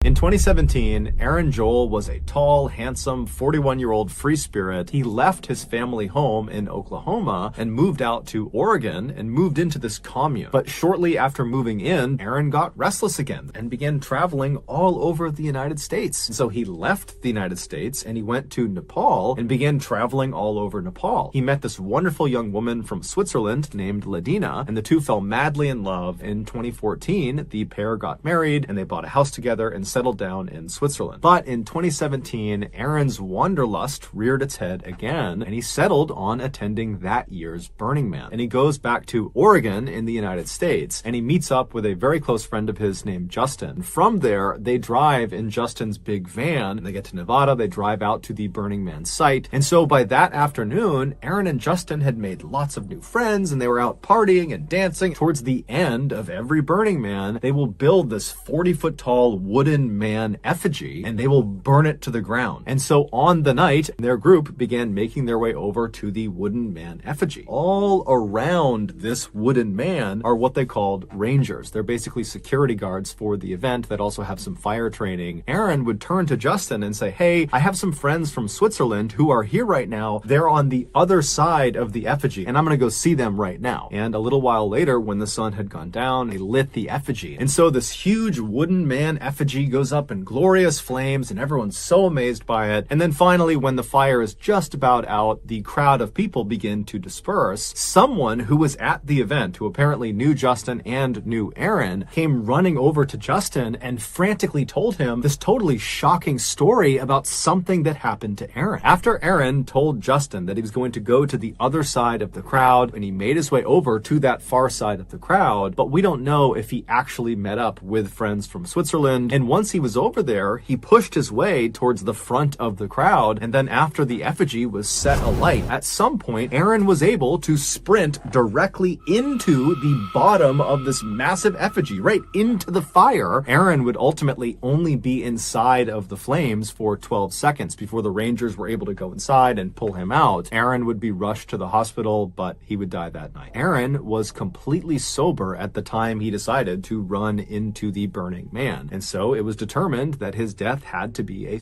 In 2017, Aaron Joel was a tall, handsome, 41-year-old free spirit. He left his family home in Oklahoma and moved out to Oregon and moved into this commune. But shortly after moving in, Aaron got restless again and began traveling all over the United States. And so he left the United States and he went to Nepal and began traveling all over Nepal. He met this wonderful young woman from Switzerland named Ladina, and the two fell madly in love. In 2014, the pair got married and they bought a house together and settled down in Switzerland. But in 2017, Aaron's wanderlust reared its head again, and he settled on attending that year's Burning Man. And he goes back to Oregon in the United States, and he meets up with a very close friend of his named Justin. From there, they drive in Justin's big van, and they get to Nevada, they drive out to the Burning Man site. And so by that afternoon, Aaron and Justin had made lots of new friends, and they were out partying and dancing. Towards the end of every Burning Man, they will build this 40-foot tall wooden man effigy and they will burn it to the ground. And so on the night, their group began making their way over to the wooden man effigy. All around this wooden man are what they called rangers. They're basically security guards for the event that also have some fire training. Aaron would turn to Justin and say, "Hey, I have some friends from Switzerland who are here right now. They're on the other side of the effigy and I'm going to go see them right now." And a little while later, when the sun had gone down, they lit the effigy. And so this huge wooden man effigy goes up in glorious flames and everyone's so amazed by it. And then finally, when the fire is just about out, the crowd of people begin to disperse. Someone who was at the event, who apparently knew Justin and knew Aaron, came running over to Justin and frantically told him this totally shocking story about something that happened to Aaron. After Aaron told Justin that he was going to go to the other side of the crowd, and he made his way over to that far side of the crowd, but we don't know if he actually met up with friends from Switzerland. And once he was over there, he pushed his way towards the front of the crowd, and then after the effigy was set alight, at some point, Aaron was able to sprint directly into the bottom of this massive effigy, right into the fire. Aaron would ultimately only be inside of the flames for 12 seconds before the Rangers were able to go inside and pull him out. Aaron would be rushed to the hospital, but he would die that night. Aaron was completely sober at the time he decided to run into the Burning Man, and so it was determined that his death had to be a...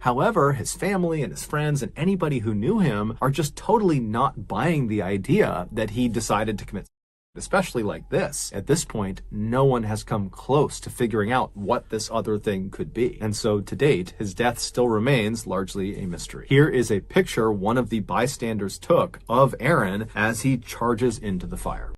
However, his family and his friends and anybody who knew him are just totally not buying the idea that he decided to commit, especially like this. At this point, no one has come close to figuring out what this other thing could be. And so to date, his death still remains largely a mystery. Here is a picture one of the bystanders took of Aaron as he charges into the fire.